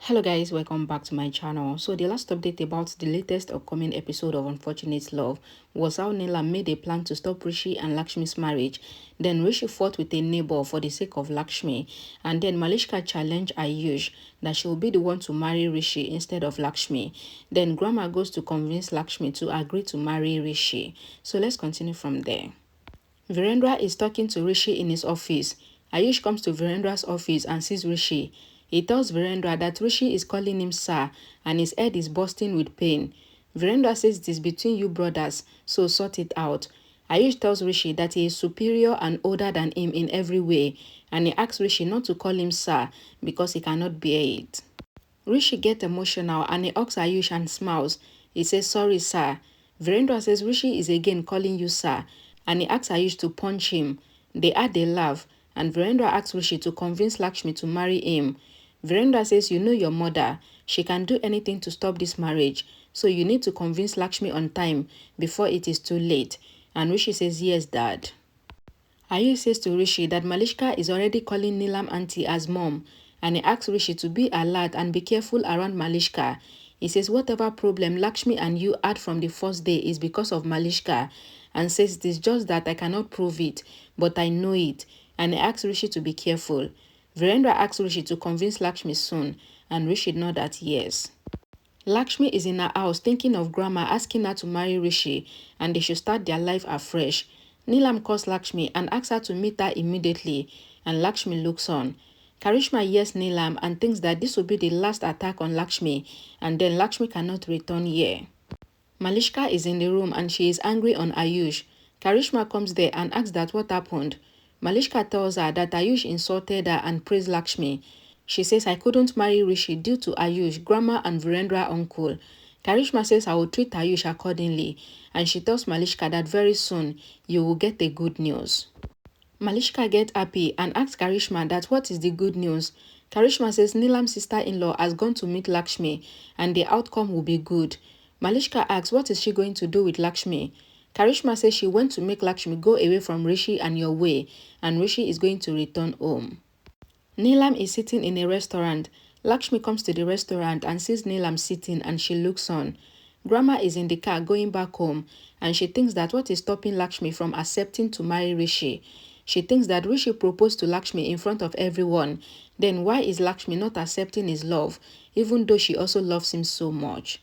Hello guys, welcome back to my channel. So the last update about the latest upcoming episode of Unfortunate Love was how Neelam made a plan to stop Rishi and Lakshmi's marriage. Then Rishi fought with a neighbor for the sake of Lakshmi, and then Malishka challenged Ayush that she will be the one to marry Rishi instead of Lakshmi. Then Grandma goes to convince Lakshmi to agree to marry Rishi. So let's continue from there. Virendra is talking to Rishi in his office. Ayush comes to Virendra's office and sees Rishi. He tells Virendra that Rishi is calling him sir and his head is bursting with pain. Virendra says it is between you brothers, so sort it out. Ayush tells Rishi that he is superior and older than him in every way, and he asks Rishi not to call him sir because he cannot bear it. Rishi gets emotional and he hugs Ayush and smiles. He says, sorry sir. Virendra says Rishi is again calling you sir, and he asks Ayush to punch him. They add a laugh, and Virendra asks Rishi to convince Lakshmi to marry him. Virendra says, you know your mother. She can do anything to stop this marriage, so you need to convince Lakshmi on time before it is too late. And Rishi says, yes, dad. Ayush says to Rishi that Malishka is already calling Neelam auntie as mom, and he asks Rishi to be alert and be careful around Malishka. He says whatever problem Lakshmi and you had from the first day is because of Malishka, and says it is just that I cannot prove it, but I know it, and he asks Rishi to be careful. Virendra asks Rishi to convince Lakshmi soon, and Rishi nods that yes. Lakshmi is in her house thinking of Grandma asking her to marry Rishi and they should start their life afresh. Neelam calls Lakshmi and asks her to meet her immediately, and Lakshmi looks on. Karishma hears Neelam and thinks that this will be the last attack on Lakshmi, and then Lakshmi cannot return here. Malishka is in the room and she is angry on Ayush. Karishma comes there and asks that what happened. Malishka tells her that Ayush insulted her and praised Lakshmi. She says I couldn't marry Rishi due to Ayush, Grandma and Virendra uncle. Karishma says I will treat Ayush accordingly, and she tells Malishka that very soon you will get the good news. Malishka gets happy and asks Karishma that what is the good news. Karishma says Neelam's sister-in-law has gone to meet Lakshmi and the outcome will be good. Malishka asks what is she going to do with Lakshmi. Karishma says she went to make Lakshmi go away from Rishi and your way, and Rishi is going to return home. Neelam is sitting in a restaurant. Lakshmi comes to the restaurant and sees Neelam sitting and she looks on. Grandma is in the car going back home and she thinks that what is stopping Lakshmi from accepting to marry Rishi. She thinks that Rishi proposed to Lakshmi in front of everyone. Then why is Lakshmi not accepting his love, even though she also loves him so much?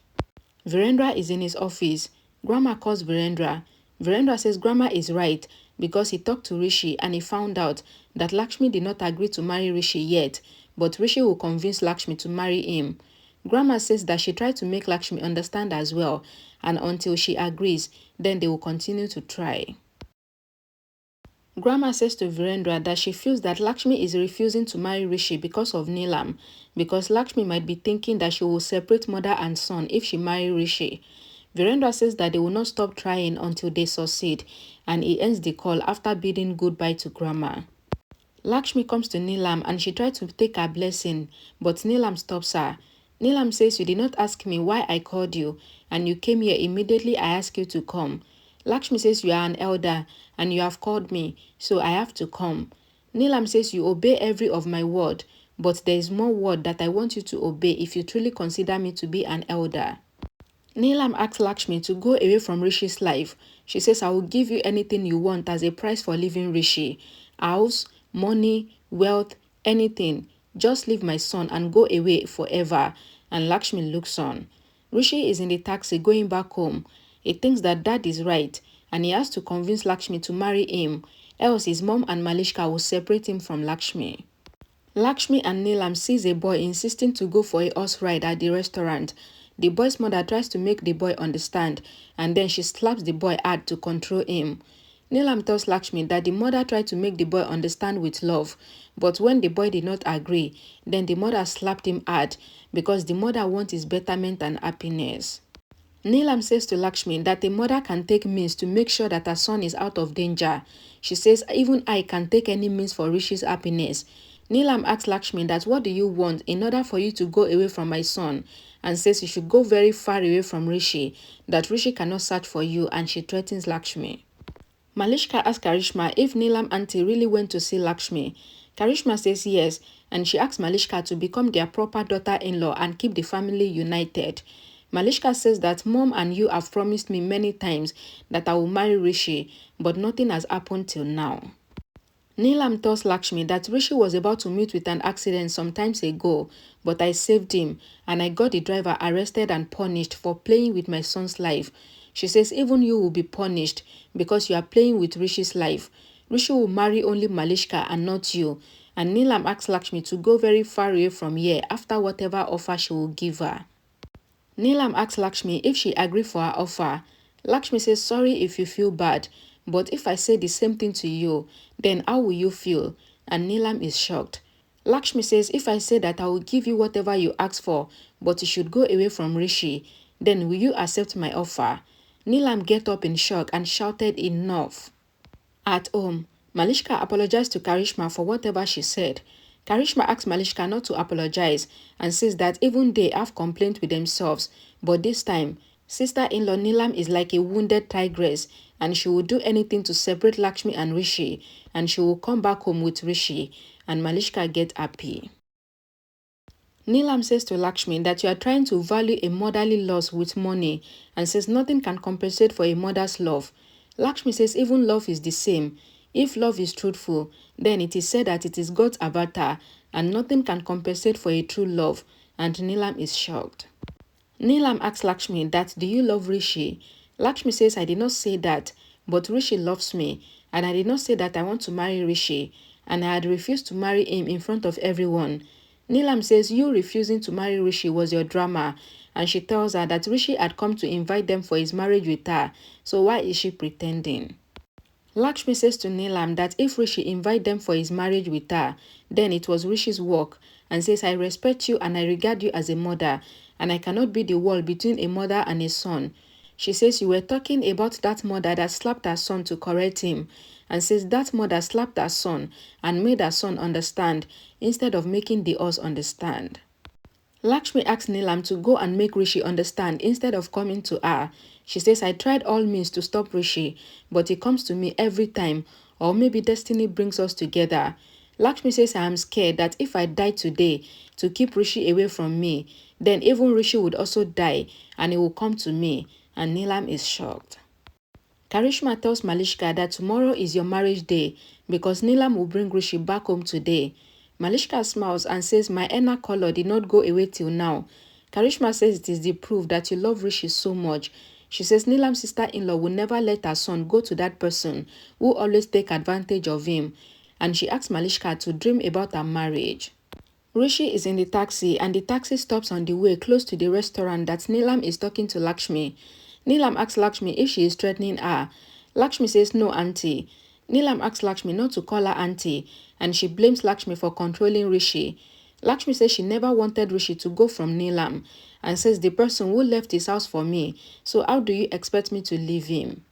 Virendra is in his office. Grandma calls Virendra. Virendra says Grandma is right because he talked to Rishi and he found out that Lakshmi did not agree to marry Rishi yet, but Rishi will convince Lakshmi to marry him. Grandma says that she tried to make Lakshmi understand as well, and until she agrees, then they will continue to try. Grandma says to Virendra that she feels that Lakshmi is refusing to marry Rishi because of Neelam, because Lakshmi might be thinking that she will separate mother and son if she marries Rishi. Virendra says that they will not stop trying until they succeed, and he ends the call after bidding goodbye to Grandma. Lakshmi comes to Neelam and she tries to take her blessing, but Neelam stops her. Neelam says you did not ask me why I called you, and you came here immediately I asked you to come. Lakshmi says you are an elder and you have called me, so I have to come. Neelam says you obey every of my word, but there is more word that I want you to obey if you truly consider me to be an elder. Neelam asks Lakshmi to go away from Rishi's life. She says, I will give you anything you want as a price for leaving Rishi. House, money, wealth, anything. Just leave my son and go away forever. And Lakshmi looks on. Rishi is in the taxi going back home. He thinks that dad is right and he has to convince Lakshmi to marry him, else his mom and Malishka will separate him from Lakshmi. Lakshmi and Neelam sees a boy insisting to go for a horse ride at the restaurant. The boy's mother tries to make the boy understand, and then she slaps the boy hard to control him. Neelam tells Lakshmi that the mother tried to make the boy understand with love, but when the boy did not agree, then the mother slapped him hard because the mother wants his betterment and happiness. Neelam says to Lakshmi that a mother can take means to make sure that her son is out of danger. She says even I can take any means for Rishi's happiness. Neelam asks Lakshmi that what do you want in order for you to go away from my son, and says you should go very far away from Rishi, that Rishi cannot search for you, and she threatens Lakshmi. Malishka asks Karishma if Neelam auntie really went to see Lakshmi. Karishma says yes, and she asks Malishka to become their proper daughter-in-law and keep the family united. Malishka says that mom and you have promised me many times that I will marry Rishi, but nothing has happened till now. Neelam tells Lakshmi that Rishi was about to meet with an accident some times ago, but I saved him and I got the driver arrested and punished for playing with my son's life. She says even you will be punished because you are playing with Rishi's life. Rishi will marry only Malishka and not you. And Neelam asks Lakshmi to go very far away from here after whatever offer she will give her. Neelam asks Lakshmi if she agreed for her offer. Lakshmi says sorry if you feel bad, but if I say the same thing to you, then how will you feel? And Neelam is shocked. Lakshmi says if I say that I will give you whatever you ask for, but you should go away from Rishi, then will you accept my offer? Neelam get up in shock and shouted enough. At home, Malishka apologized to Karishma for whatever she said. Karishma asks Malishka not to apologize and says that even they have complained with themselves, but this time, sister-in-law Neelam is like a wounded tigress and she will do anything to separate Lakshmi and Rishi, and she will come back home with Rishi, and Malishka get happy. Neelam says to Lakshmi that you are trying to value a motherly loss with money and says nothing can compensate for a mother's love. Lakshmi says even love is the same. If love is truthful, then it is said that it is God's avatar and nothing can compensate for a true love, and Neelam is shocked. Neelam asks Lakshmi that do you love Rishi? Lakshmi says I did not say that, but Rishi loves me, and I did not say that I want to marry Rishi, and I had refused to marry him in front of everyone. Neelam says you refusing to marry Rishi was your drama, and she tells her that Rishi had come to invite them for his marriage with her, so why is she pretending? Lakshmi says to Neelam that if Rishi invite them for his marriage with her, then it was Rishi's work, and says I respect you and I regard you as a mother, and I cannot be the wall between a mother and a son. She says you were talking about that mother that slapped her son to correct him, and says that mother slapped her son and made her son understand instead of making the us understand. Lakshmi asks Neelam to go and make Rishi understand instead of coming to her. She says, I tried all means to stop Rishi, but he comes to me every time, or maybe destiny brings us together. Lakshmi says, I am scared that if I die today to keep Rishi away from me, then even Rishi would also die and he will come to me, and Neelam is shocked. Karishma tells Malishka that tomorrow is your marriage day because Neelam will bring Rishi back home today. Malishka smiles and says my henna color did not go away till now. Karishma says it is the proof that you love Rishi so much. She says Neelam's sister-in-law will never let her son go to that person who always take advantage of him, and she asks Malishka to dream about her marriage. Rishi is in the taxi and the taxi stops on the way close to the restaurant that Neelam is talking to Lakshmi. Neelam asks Lakshmi if she is threatening her. Lakshmi says no, auntie. Neelam asks Lakshmi not to call her auntie, and she blames Lakshmi for controlling Rishi. Lakshmi says she never wanted Rishi to go from Neelam, and says the person who left his house for me, so how do you expect me to leave him?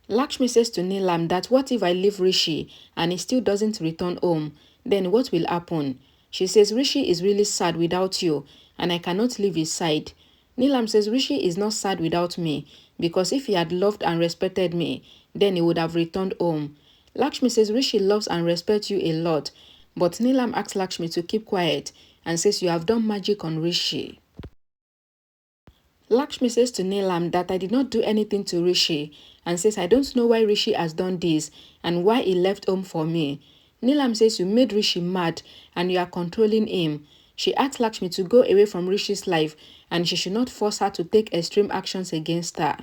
Lakshmi says to Neelam that what if I leave Rishi and he still doesn't return home, then what will happen? She says Rishi is really sad without you, and I cannot leave his side. Neelam says Rishi is not sad without me, because if he had loved and respected me, then he would have returned home. Lakshmi says Rishi loves and respects you a lot, but Neelam asks Lakshmi to keep quiet and says you have done magic on Rishi. Lakshmi says to Neelam that I did not do anything to Rishi and says I don't know why Rishi has done this and why he left home for me. Neelam says you made Rishi mad and you are controlling him. She asks Lakshmi to go away from Rishi's life and she should not force her to take extreme actions against her.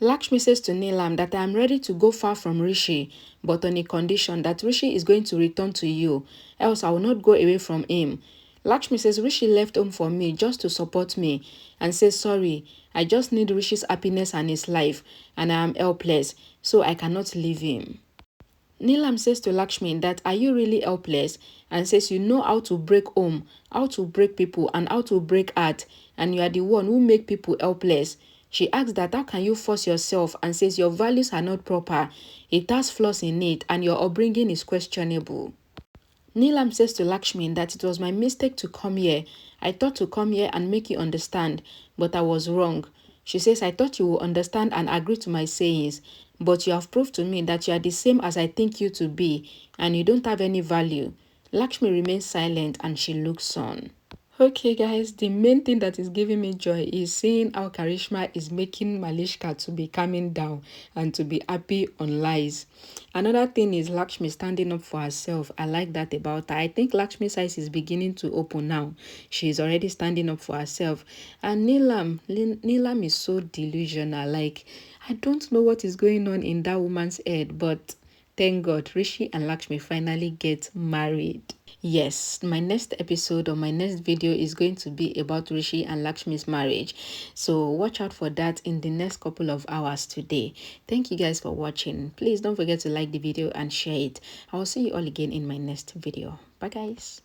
Lakshmi says to Neelam that I am ready to go far from Rishi, but on a condition that Rishi is going to return to you, else I will not go away from him. Lakshmi says Rishi left home for me just to support me and says sorry, I just need Rishi's happiness and his life and I am helpless, so I cannot leave him. Neelam says to Lakshmi that are you really helpless, and says you know how to break home, how to break people and how to break heart, and you are the one who make people helpless. She asks that how can you force yourself, and says your values are not proper, it has flaws in it and your upbringing is questionable. Neelam says to Lakshmi that it was my mistake to come here. I thought to come here and make you understand, but I was wrong. She says I thought you would understand and agree to my sayings, but you have proved to me that you are the same as I think you to be and you don't have any value. Lakshmi remains silent and she looks on. Okay guys, the main thing that is giving me joy is seeing how Karishma is making Malishka to be calming down and to be happy on lies. Another thing is Lakshmi standing up for herself. I like that about her. I think Lakshmi's eyes is beginning to open now. She is already standing up for herself. And Neelam is so delusional. Like, I don't know what is going on in that woman's head, but thank God, Rishi and Lakshmi finally get married. Yes, my next episode or my next video is going to be about Rishi and Lakshmi's marriage. So watch out for that in the next couple of hours today. Thank you guys for watching. Please don't forget to like the video and share it. I will see you all again in my next video. Bye guys.